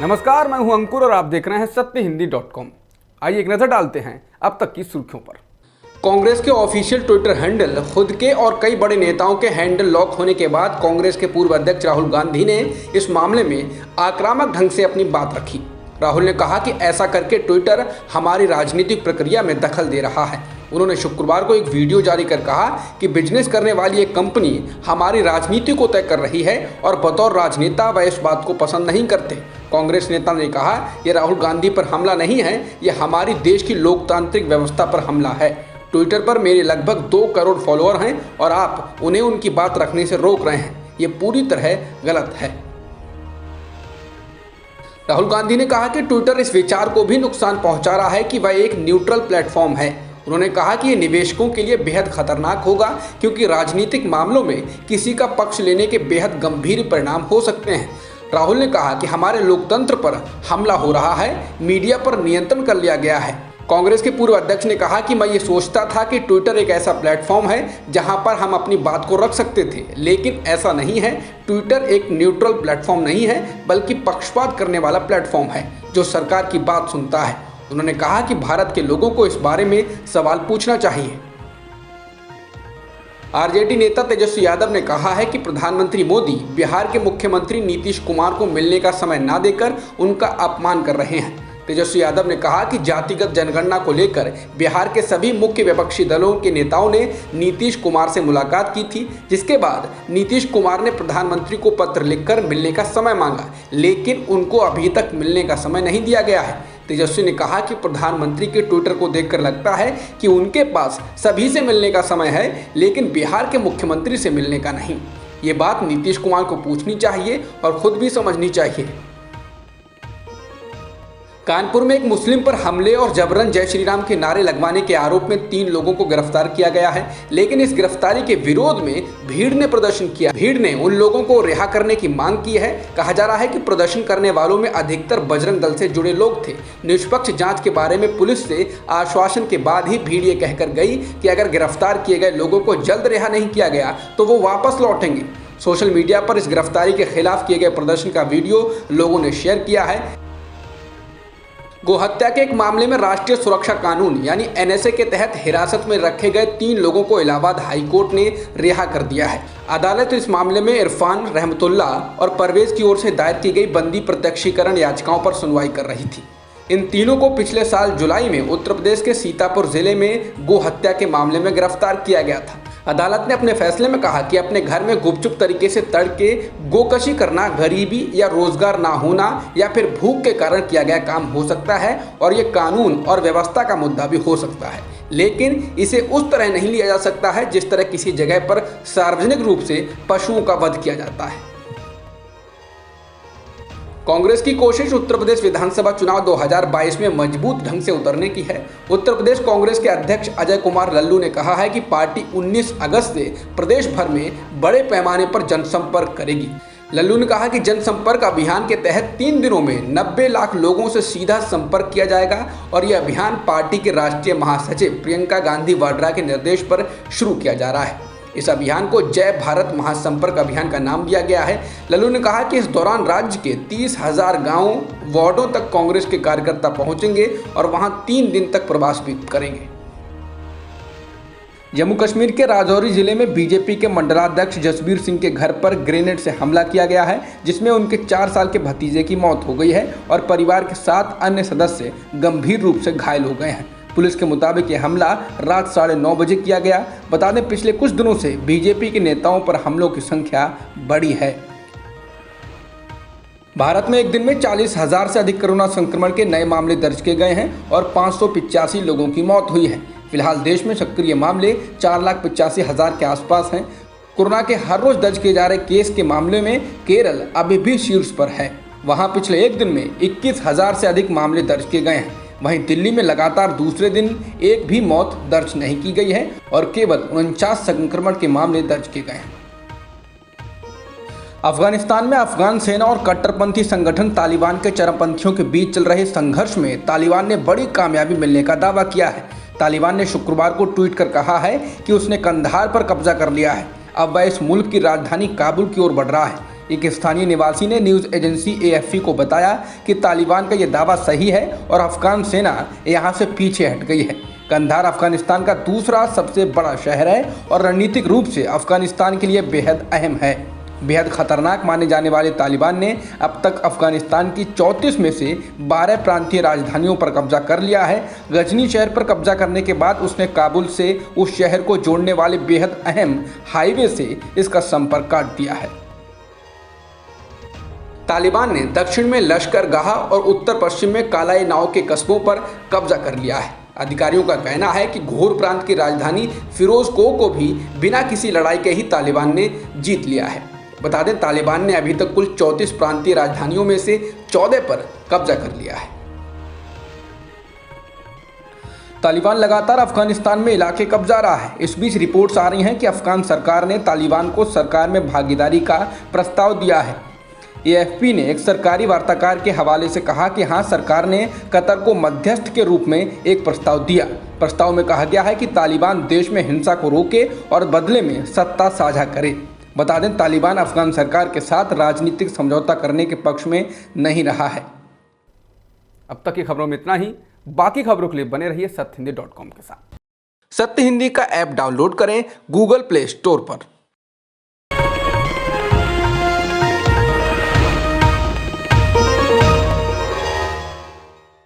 नमस्कार, मैं हूं अंकुर और आप देख रहे हैं सत्यहिंदी.com। आइए एक नजर डालते हैं अब तक की सुर्खियों पर। कांग्रेस के ऑफिशियल ट्विटर हैंडल, खुद के और कई बड़े नेताओं के हैंडल लॉक होने के बाद कांग्रेस के पूर्व अध्यक्ष राहुल गांधी ने इस मामले में आक्रामक ढंग से अपनी बात रखी। राहुल ने कहा कि ऐसा करके ट्विटर हमारी राजनीतिक प्रक्रिया में दखल दे रहा है। उन्होंने शुक्रवार को एक वीडियो जारी कर कहा कि बिजनेस करने वाली एक कंपनी हमारी राजनीति को तय कर रही है और बतौर राजनेता वह इस बात को पसंद नहीं करते। कांग्रेस नेता ने कहा, यह राहुल गांधी पर हमला नहीं है, यह हमारी देश की लोकतांत्रिक व्यवस्था पर हमला है। ट्विटर पर मेरे लगभग 2 करोड़ फॉलोअर हैं और आप उन्हें उनकी बात रखने से रोक रहे हैं। ये पूरी तरह गलत है। राहुल गांधी ने कहा कि ट्विटर इस विचार को भी नुकसान पहुंचा रहा है कि वह एक न्यूट्रल प्लेटफॉर्म है। उन्होंने कहा कि ये निवेशकों के लिए बेहद खतरनाक होगा क्योंकि राजनीतिक मामलों में किसी का पक्ष लेने के बेहद गंभीर परिणाम हो सकते हैं। राहुल ने कहा कि हमारे लोकतंत्र पर हमला हो रहा है, मीडिया पर नियंत्रण कर लिया गया है। कांग्रेस के पूर्व अध्यक्ष ने कहा कि मैं ये सोचता था कि ट्विटर एक ऐसा प्लेटफॉर्म है जहां पर हम अपनी बात को रख सकते थे, लेकिन ऐसा नहीं है। ट्विटर एक न्यूट्रल प्लेटफॉर्म नहीं है, बल्कि पक्षपात करने वाला प्लेटफॉर्म है जो सरकार की बात सुनता है। उन्होंने कहा कि भारत के लोगों को इस बारे में सवाल पूछना चाहिए। आरजेडी नेता तेजस्वी यादव ने कहा है कि प्रधानमंत्री मोदी बिहार के मुख्यमंत्री नीतीश कुमार को मिलने का समय न देकर उनका अपमान कर रहे हैं। तेजस्वी यादव ने कहा कि जातिगत जनगणना को लेकर बिहार के सभी मुख्य विपक्षी दलों के नेताओं ने नीतीश कुमार से मुलाकात की थी, जिसके बाद नीतीश कुमार ने प्रधानमंत्री को पत्र लिखकर मिलने का समय मांगा, लेकिन उनको अभी तक मिलने का समय नहीं दिया गया है। तेजस्वी ने कहा कि प्रधानमंत्री के ट्विटर को देखकर लगता है कि उनके पास सभी से मिलने का समय है, लेकिन बिहार के मुख्यमंत्री से मिलने का नहीं। ये बात नीतीश कुमार को पूछनी चाहिए और खुद भी समझनी चाहिए। कानपुर में एक मुस्लिम पर हमले और जबरन जय श्री राम के नारे लगवाने के आरोप में 3 लोगों को गिरफ्तार किया गया है, लेकिन इस गिरफ्तारी के विरोध में भीड़ ने प्रदर्शन किया। भीड़ ने उन लोगों को रिहा करने की मांग की है। कहा जा रहा है कि प्रदर्शन करने वालों में अधिकतर बजरंग दल से जुड़े लोग थे। निष्पक्ष जांच के बारे में पुलिस से आश्वासन के बाद ही भीड़ ये कहकर गई कि अगर गिरफ्तार किए गए लोगों को जल्द रिहा नहीं किया गया तो वो वापस लौटेंगे। सोशल मीडिया पर इस गिरफ्तारी के खिलाफ किए गए प्रदर्शन का वीडियो लोगों ने शेयर किया है। गोहत्या के एक मामले में राष्ट्रीय सुरक्षा कानून यानी एनएसए के तहत हिरासत में रखे गए 3 लोगों को इलाहाबाद हाईकोर्ट ने रिहा कर दिया है। अदालत इस मामले में इरफान, रहमतुल्ला और परवेज की ओर से दायर की गई बंदी प्रत्यक्षीकरण याचिकाओं पर सुनवाई कर रही थी। इन तीनों को पिछले साल जुलाई में उत्तर प्रदेश के सीतापुर जिले में गोहत्या के मामले में गिरफ्तार किया गया था। अदालत ने अपने फैसले में कहा कि अपने घर में गुपचुप तरीके से तड़के गोकशी करना गरीबी या रोजगार ना होना या फिर भूख के कारण किया गया काम हो सकता है और ये कानून और व्यवस्था का मुद्दा भी हो सकता है, लेकिन इसे उस तरह नहीं लिया जा सकता है जिस तरह किसी जगह पर सार्वजनिक रूप से पशुओं का वध किया जाता है। कांग्रेस की कोशिश उत्तर प्रदेश विधानसभा चुनाव 2022 में मजबूत ढंग से उतरने की है। उत्तर प्रदेश कांग्रेस के अध्यक्ष अजय कुमार लल्लू ने कहा है कि पार्टी 19 अगस्त से प्रदेश भर में बड़े पैमाने पर जनसंपर्क करेगी। लल्लू ने कहा कि जनसंपर्क अभियान के तहत 3 दिनों में 90 लाख लोगों से सीधा संपर्क किया जाएगा और यह अभियान पार्टी के राष्ट्रीय महासचिव प्रियंका गांधी वाड्रा के निर्देश पर शुरू किया जा रहा है। इस अभियान को जय भारत महासंपर्क अभियान का नाम दिया गया है। लल्लू ने कहा कि इस दौरान राज्य के 30,000 गांवों, वार्डों तक कांग्रेस के कार्यकर्ता पहुंचेंगे और वहां 3 दिन तक प्रवास भी करेंगे। जम्मू कश्मीर के राजौरी जिले में बीजेपी के मंडलाध्यक्ष जसबीर सिंह के घर पर ग्रेनेड से हमला किया गया है, जिसमें उनके 4 साल के भतीजे की मौत हो गई है और परिवार के 7 अन्य सदस्य गंभीर रूप से घायल हो गए हैं। पुलिस के मुताबिक यह हमला रात 9:30 बजे किया गया। बता दें, पिछले कुछ दिनों से बीजेपी के नेताओं पर हमलों की संख्या बढ़ी है। भारत में एक दिन में 40,000 से अधिक कोरोना संक्रमण के नए मामले दर्ज किए गए हैं और 585 लोगों की मौत हुई है। फिलहाल देश में सक्रिय मामले 4,85,000 के आसपास हैं। कोरोना के हर रोज दर्ज किए जा रहे केस के मामले में केरल अभी भी शीर्ष पर है। वहां पिछले एक दिन में 21,000 से अधिक मामले दर्ज किए गए हैं। वहीं दिल्ली में लगातार दूसरे दिन एक भी मौत दर्ज नहीं की गई है और केवल 49 संक्रमण के मामले दर्ज किए गए हैं। अफगानिस्तान में अफगान सेना और कट्टरपंथी संगठन तालिबान के चरमपंथियों के बीच चल रहे संघर्ष में तालिबान ने बड़ी कामयाबी मिलने का दावा किया है। तालिबान ने शुक्रवार को ट्वीट कर कहा है कि उसने कंधार पर कब्जा कर लिया है। अब वह इस मुल्क की राजधानी काबुल की ओर बढ़ रहा है। एक स्थानीय निवासी ने न्यूज़ एजेंसी AFP को बताया कि तालिबान का यह दावा सही है और अफगान सेना यहां से पीछे हट गई है। कंधार अफगानिस्तान का दूसरा सबसे बड़ा शहर है और रणनीतिक रूप से अफगानिस्तान के लिए बेहद अहम है। बेहद खतरनाक माने जाने वाले तालिबान ने अब तक अफगानिस्तान की 34 में से 12 प्रांतीय राजधानियों पर कब्जा कर लिया है। गजनी शहर पर कब्जा करने के बाद उसने काबुल से उस शहर को जोड़ने वाले बेहद अहम हाईवे से इसका संपर्क काट दिया है। तालिबान ने दक्षिण में लश्करगाह और उत्तर पश्चिम में कालाई नाव के कस्बों पर कब्जा कर लिया है। अधिकारियों का कहना है कि घोर प्रांत की राजधानी फिरोजकोह को भी बिना किसी लड़ाई के ही तालिबान ने जीत लिया है। बता दें, तालिबान ने अभी तक कुल 34 प्रांतीय राजधानियों में से 14 पर कब्जा कर लिया है। तालिबान लगातार अफगानिस्तान में इलाके कब्जा रहा है। इस बीच रिपोर्ट्स आ रही हैं कि अफगान सरकार ने तालिबान को सरकार में भागीदारी का प्रस्ताव दिया है। AFP ने एक सरकारी वार्ताकार के हवाले से कहा कि हाँ, सरकार ने कतर को मध्यस्थ के रूप में एक प्रस्ताव दिया। प्रस्ताव में कहा गया है कि तालिबान देश में हिंसा को रोके और बदले में सत्ता साझा करे। बता दें, तालिबान अफगान सरकार के साथ राजनीतिक समझौता करने के पक्ष में नहीं रहा है। अब तक की खबरों में इतना ही। बाकी खबरों के लिए बने रहिए सत्यहिंदी.com के साथ। सत्य हिंदी का ऐप डाउनलोड करें गूगल प्ले स्टोर पर।